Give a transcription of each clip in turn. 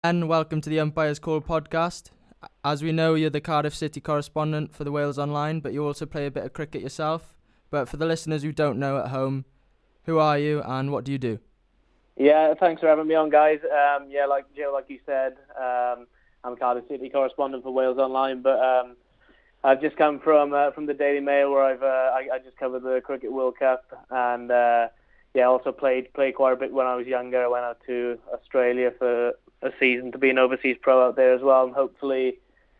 And welcome to the Umpire's Call podcast. As we know, you're the Cardiff City correspondent for the Wales Online, but you also play a bit of cricket yourself. But for the listeners who don't know at home, who are you and what do you do? Yeah, thanks for having me on, guys. Like Joe, like you said, I'm Cardiff City correspondent for Wales Online, but I've just come from the Daily Mail where I just covered the Cricket World Cup and also played quite a bit when I was younger. I went out to Australia for a season to be an overseas pro out there as well, and hopefully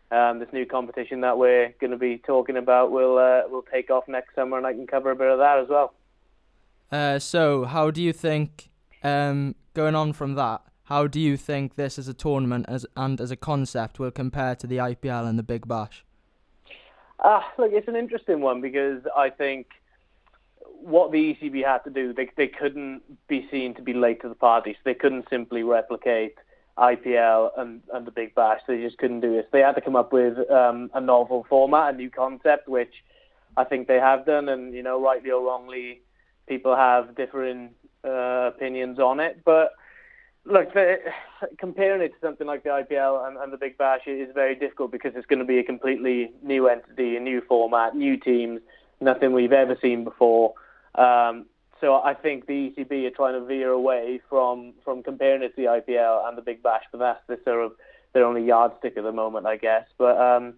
this new competition that we're going to be talking about will take off next summer, and I can cover a bit of that as well. So how do you think, going on from that, how do you think this as a tournament and as a concept will compare to the IPL and the Big Bash? Look, it's an interesting one because I think what the ECB had to do, they couldn't be seen to be late to the party, so they couldn't simply replicate IPL and the Big Bash. They just couldn't do it. So they had to come up with a novel format, a new concept, which I think they have done, and rightly or wrongly, people have differing opinions on it. But look, comparing it to something like the IPL and the Big Bash is very difficult because it's going to be a completely new entity, a new format, new teams, nothing we've ever seen before. So I think the ECB are trying to veer away from comparing it to the IPL and the Big Bash, but that's their only yardstick at the moment, I guess. But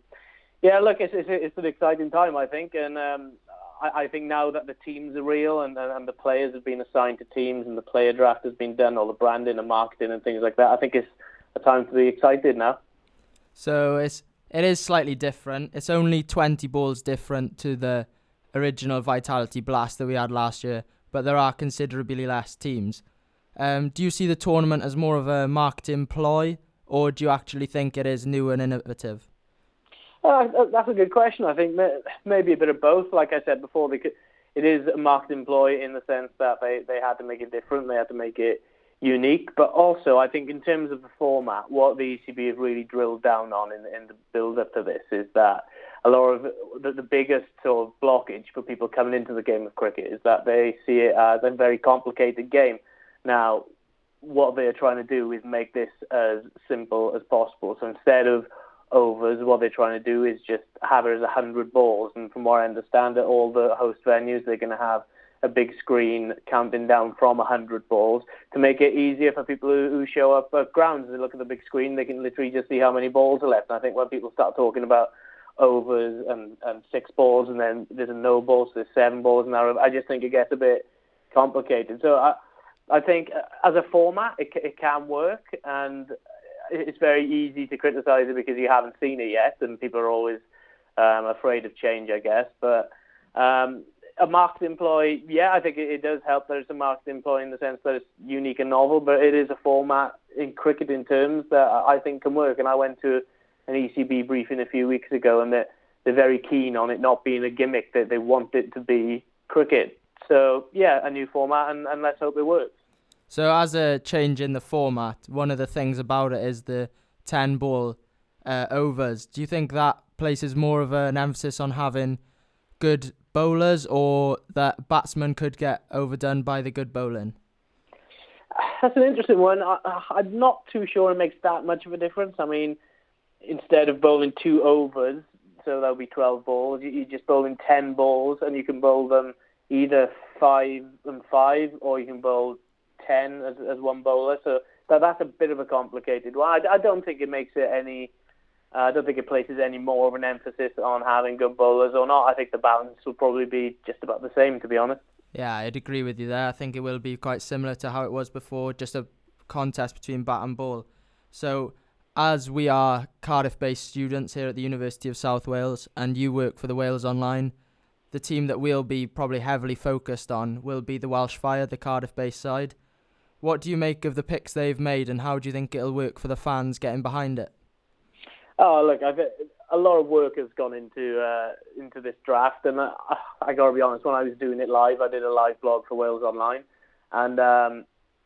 look, it's an exciting time, I think, and I think now that the teams are real and the players have been assigned to teams and the player draft has been done, all the branding and marketing and things like that, I think it's a time to be excited now. So it is slightly different. It's only 20 balls different to the original Vitality Blast that we had last year, but there are considerably less teams. Do you see the tournament as more of a marketing ploy, or do you actually think it is new and innovative? That's a good question. I think maybe a bit of both. Like I said before, it is a marketing ploy in the sense that they had to make it different, they had to make it unique. But also, I think in terms of the format, what the ECB have really drilled down on in the build-up to this is that a lot of the biggest sort of blockage for people coming into the game of cricket is that they see it as a very complicated game. Now, what they're trying to do is make this as simple as possible. So instead of overs, what they're trying to do is just have it as 100 balls. And from what I understand, at all the host venues, they're going to have a big screen counting down from 100 balls to make it easier for people who show up at grounds. They look at the big screen, they can literally just see how many balls are left. And I think when people start talking about overs and 6 balls, and then there's a no ball, so there's 7 balls, and I just think it gets a bit complicated. So I think as a format, it can work, and it's very easy to criticise it because you haven't seen it yet, and people are always afraid of change, I guess. But a marketing ploy, I think it does help that it's a marketing ploy in the sense that it's unique and novel, but it is a format in cricketing terms that I think can work. And I went to an ECB briefing a few weeks ago, and they're very keen on it not being a gimmick, that they want it to be cricket. So, a new format, and let's hope it works. So as a change in the format, one of the things about it is the 10 ball overs. Do you think that places more of an emphasis on having good bowlers, or that batsmen could get overdone by the good bowling? That's an interesting one. I'm not too sure it makes that much of a difference. I mean, instead of bowling 2 overs, so that'll be 12 balls, you're just bowling 10 balls, and you can bowl them either 5 and 5, or you can bowl 10 as one bowler. So that's a bit of a complicated one. I don't think it makes it any. I don't think it places any more of an emphasis on having good bowlers or not. I think the balance will probably be just about the same, to be honest. Yeah, I'd agree with you there. I think it will be quite similar to how it was before, just a contest between bat and ball. So, as we are Cardiff-based students here at the University of South Wales, and you work for the Wales Online, the team that we'll be probably heavily focused on will be the Welsh Fire, the Cardiff-based side. What do you make of the picks they've made, and how do you think it'll work for the fans getting behind it? Oh, look, a lot of work has gone into this draft, and I got to be honest, when I was doing it live, I did a live blog for Wales Online, and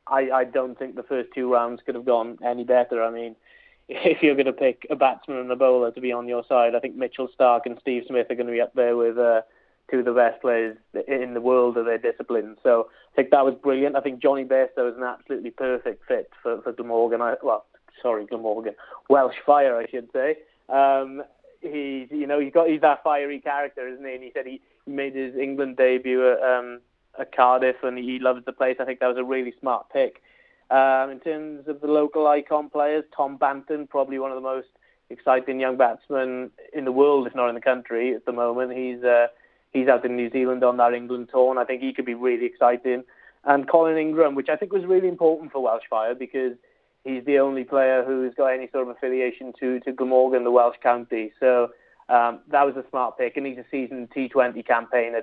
I don't think the first 2 rounds could have gone any better. I mean, if you're going to pick a batsman and a bowler to be on your side, I think Mitchell Starc and Steve Smith are going to be up there with 2 of the best players in the world of their discipline. So I think that was brilliant. I think Johnny Bairstow is an absolutely perfect fit for Glamorgan. Glamorgan, Welsh Fire, I should say. He's that fiery character, isn't he? And he said he made his England debut at Cardiff, and he loves the place. I think that was a really smart pick. In terms of the local icon players, Tom Banton, probably one of the most exciting young batsmen in the world, if not in the country at the moment. He's out in New Zealand on that England tour, and I think he could be really exciting. And Colin Ingram, which I think was really important for Welsh Fire because he's the only player who's got any sort of affiliation to Glamorgan, the Welsh county. So that was a smart pick, and he's a seasoned T20 campaigner,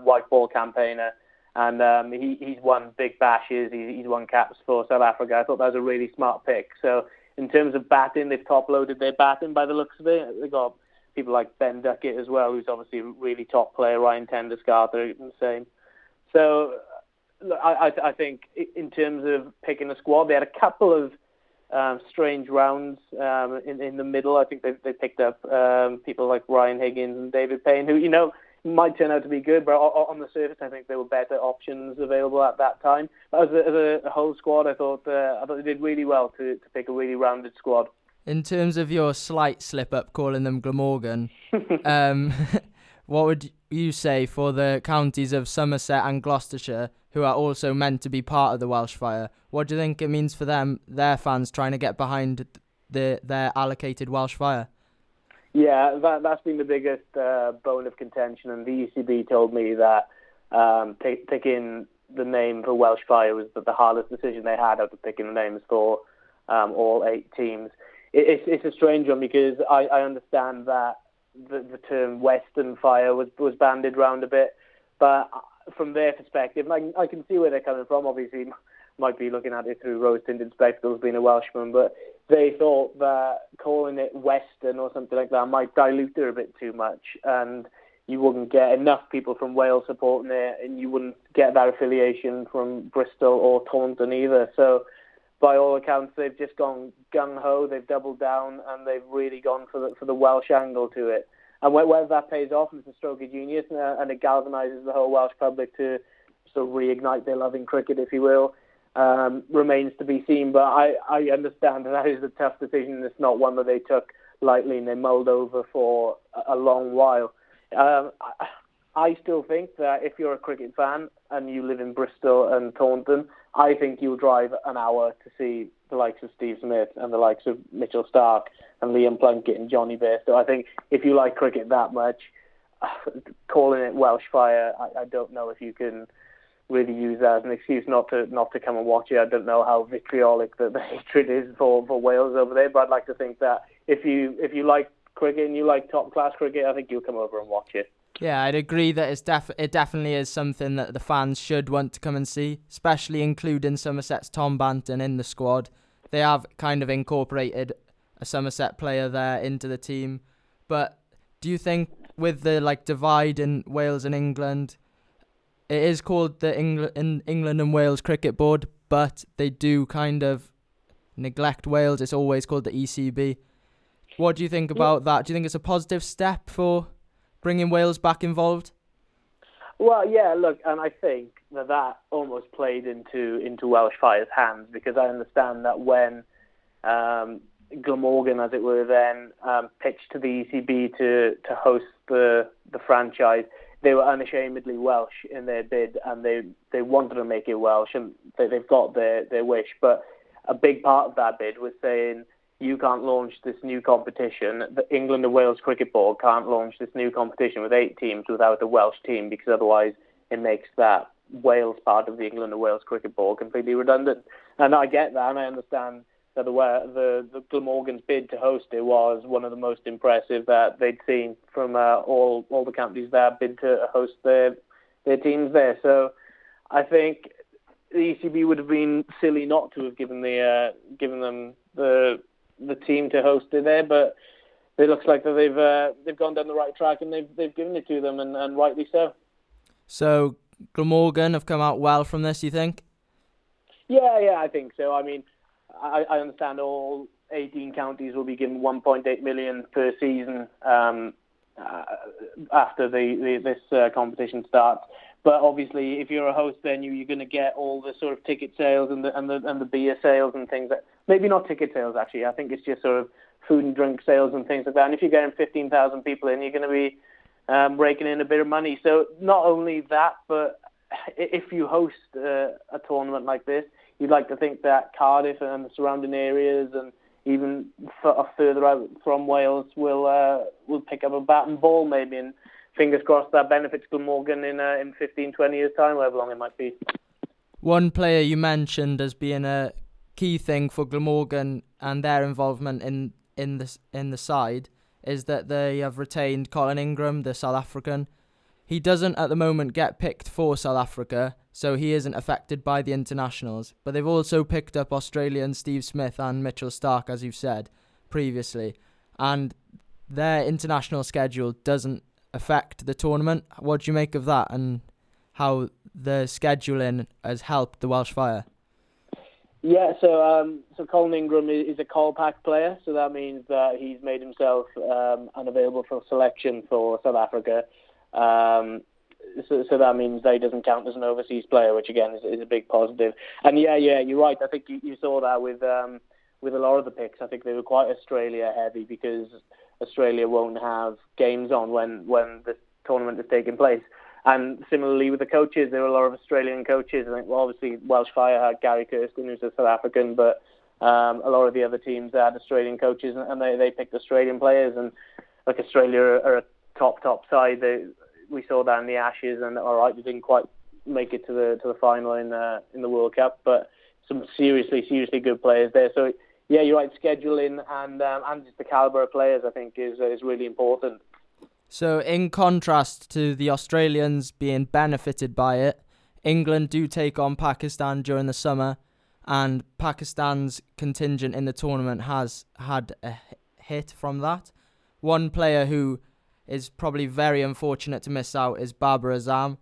white ball campaigner, and he's won big bashes. He's won caps for South Africa. I thought that was a really smart pick. So in terms of batting, they've top-loaded their batting by the looks of it. They've got people like Ben Duckett as well, who's obviously a really top player. Ryan Tenderscarter, the same. So I think in terms of picking a squad, they had a couple of strange rounds in the middle. I think they picked up people like Ryan Higgins and David Payne, who might turn out to be good, but on the surface, I think there were better options available at that time. But as a whole squad, I thought they did really well to pick a really rounded squad. In terms of your slight slip-up calling them Glamorgan, what would you say for the counties of Somerset and Gloucestershire, who are also meant to be part of the Welsh Fire? What do you think it means for them, their fans, trying to get behind their allocated Welsh Fire? Yeah, that's been the biggest bone of contention, and the ECB told me that picking the name for Welsh Fire was the hardest decision they had out of picking the names for all 8 teams. It's a strange one because I understand that the term Western Fire was bandied around a bit, but from their perspective, I can see where they're coming from. Obviously, might be looking at it through rose-tinted spectacles, being a Welshman, but they thought that calling it Western or something like that might dilute it a bit too much, and you wouldn't get enough people from Wales supporting it, and you wouldn't get that affiliation from Bristol or Taunton either. So by all accounts, they've just gone gung-ho, they've doubled down, and they've really gone for the Welsh angle to it. And whether that pays off, it's a stroke of genius, and it galvanises the whole Welsh public to sort of reignite their love in cricket, if you will, remains to be seen. But I understand that is a tough decision. It's not one that they took lightly and they mulled over for a long while. I still think that if you're a cricket fan and you live in Bristol and Taunton, I think you'll drive an hour to see the likes of Steve Smith and the likes of Mitchell Starc and Liam Plunkett and Johnny Bairstow. I think if you like cricket that much, calling it Welsh Fire, I don't know if you can really use that as an excuse not to come and watch it. I don't know how vitriolic the hatred is for Wales over there, but I'd like to think that if you like cricket and you like top-class cricket, I think you'll come over and watch it. Yeah, I'd agree that it definitely is something that the fans should want to come and see, especially including Somerset's Tom Banton in the squad. They have kind of incorporated a Somerset player there into the team. But do you think with the divide in Wales and England, it is called the England and Wales Cricket Board, but they do kind of neglect Wales. It's always called the ECB. What do you think about that? Do you think it's a positive step for bringing Wales back involved? Well, yeah, look, and I think that almost played into Welsh Fire's hands, because I understand that when Glamorgan, as it were, then pitched to the ECB to host the franchise, they were unashamedly Welsh in their bid, and they wanted to make it Welsh, and they've got their wish. But a big part of that bid was saying, you can't launch this new competition. The England and Wales Cricket Board can't launch this new competition with 8 teams without a Welsh team, because otherwise it makes that Wales part of the England and Wales Cricket Board completely redundant. And I get that, and I understand that the Glamorgan's bid to host it was one of the most impressive that they'd seen from all the counties that bid to host their teams there. So I think the ECB would have been silly not to have given them the team to host it there, but it looks like that they've gone down the right track, and they've given it to them, and rightly so. So Glamorgan have come out well from this, you think? Yeah, I think so. I mean, I understand all 18 counties will be given 1.8 million per season after this competition starts. But obviously, if you're a host venue, you're going to get all the sort of ticket sales and the beer sales and things maybe not ticket sales, actually. I think it's just sort of food and drink sales and things like that. And if you're getting 15,000 people in, you're going to be raking in a bit of money. So not only that, but if you host a tournament like this, you'd like to think that Cardiff and the surrounding areas and even further out from Wales will pick up a bat and ball maybe, and fingers crossed that benefits Glamorgan in 15, 20 years' time, however long it might be. One player you mentioned as being a key thing for Glamorgan and their involvement in the side is that they have retained Colin Ingram, the South African. He doesn't at the moment get picked for South Africa, so he isn't affected by the internationals. But they've also picked up Australian Steve Smith and Mitchell Starc, as you've said previously. And their international schedule doesn't affect the tournament. What do you make of that and how the scheduling has helped the Welsh Fire? Yeah, so Colin Ingram is a Colpack player, so that means that he's made himself unavailable for selection for South Africa. So that means that he doesn't count as an overseas player, which again is a big positive. And yeah, you're right. I think you saw that with a lot of the picks. I think they were quite Australia heavy because Australia won't have games on when the tournament is taking place. And similarly with the coaches, there were a lot of Australian coaches. I think, well, obviously Welsh Fire had Gary Kirsten, who's a South African, but a lot of the other teams had Australian coaches, and they picked Australian players. And like Australia are a top side. We saw that in the Ashes, and all right, they didn't quite make it to the final in the World Cup, but some seriously good players there. So yeah, you're right. Scheduling and just the caliber of players, I think, is really important. So in contrast to the Australians being benefited by it, England do take on Pakistan during the summer, and Pakistan's contingent in the tournament has had a hit from that. One player who is probably very unfortunate to miss out is Babar Azam.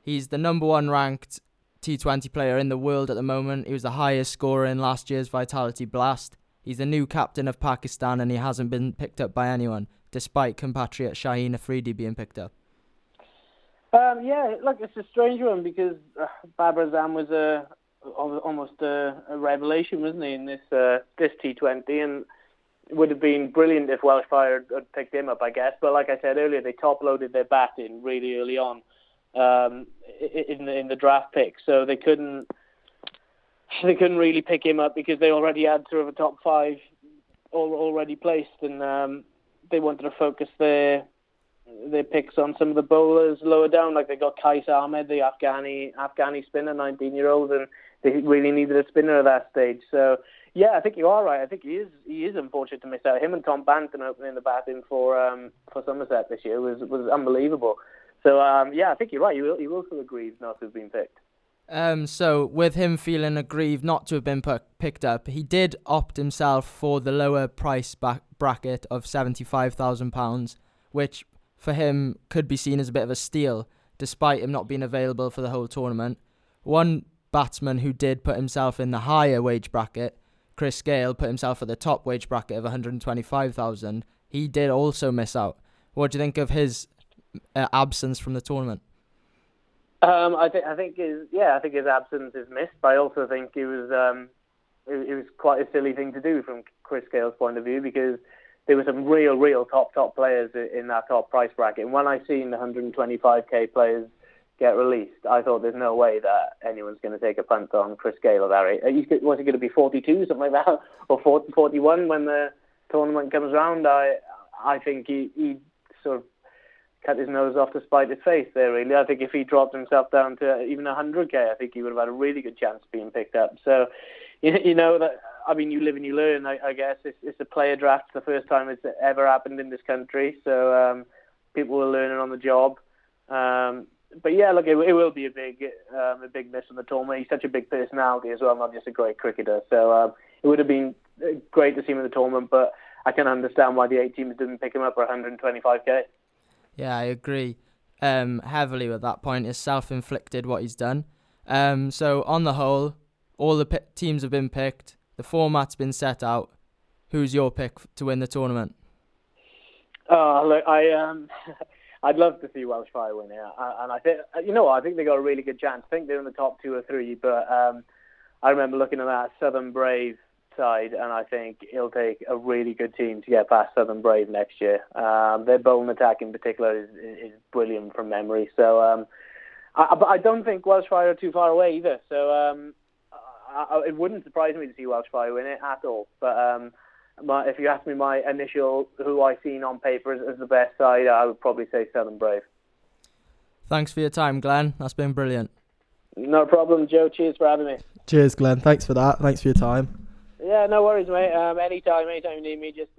He's the number 1 ranked T20 player in the world at the moment. He was the highest scorer in last year's Vitality Blast. He's the new captain of Pakistan, and he hasn't been picked up by anyone, despite compatriot Shaheen Afridi being picked up. Yeah, look, it's a strange one because Babar Azam was almost a revelation, wasn't he, in this T20, and it would have been brilliant if Welsh Fire had picked him up, I guess. But like I said earlier, they top-loaded their batting really early on in the draft pick, so they couldn't really pick him up because they already had sort of a top 5 already placed, and they wanted to focus their picks on some of the bowlers lower down, like they got Qais Ahmed, the Afghani spinner, 19-year-old, and they really needed a spinner at that stage. So yeah, I think you are right. I think he is unfortunate to miss out. Him and Tom Banton opening the batting for Somerset this year was unbelievable. So yeah, I think you're right. He will feel aggrieved not to have been picked. So with him feeling aggrieved not to have been picked up, he did opt himself for the lower price bracket of £75,000, which for him could be seen as a bit of a steal, despite him not being available for the whole tournament. One batsman who did put himself in the higher wage bracket, Chris Gale, put himself at the top wage bracket of $125,000. He did also miss out. What do you think of his absence from the tournament? I think his absence is missed, but I also think it was quite a silly thing to do from Chris Gale's point of view, because there were some real top players in that top price bracket. And when I seen the 125k players get released, I thought there's no way that anyone's going to take a punt on Chris Gale at that rate. Was he going to be 42, something like that, or 41 when the tournament comes round? I think he sort of cut his nose off to spite his face there, really. I think if he dropped himself down to even 100k, I think he would have had a really good chance of being picked up. So, you know, that, I mean, you live and you learn, I guess. It's a player draft. It's the first time it's ever happened in this country. So people are learning on the job. But yeah, look, it will be a big miss on the tournament. He's such a big personality as well, not just a great cricketer. So it would have been great to see him in the tournament, but I can understand why the 8 teams didn't pick him up for 125k. Yeah, I agree heavily with that point. It's self-inflicted what he's done. So on the whole, all the teams have been picked. The format's been set out. Who's your pick to win the tournament? Oh, look, I'd love to see Welsh Fire win here, and I think I think they got a really good chance. I think they're in the top 2 or 3, but I remember looking at that Southern Brave side, and I think it'll take a really good team to get past Southern Brave next year. Their bowling attack in particular is brilliant from memory. So but I don't think Welsh Fire are too far away either. So it wouldn't surprise me to see Welsh Fire win it at all. But if you ask me my initial who I seen on paper as the best side, I would probably say Southern Brave. Thanks for your time, Glenn. That's been brilliant. No problem, Joe. Cheers for having me. Cheers, Glenn. Thanks for that. Thanks for your time. Yeah, no worries, mate. Anytime you need me, just...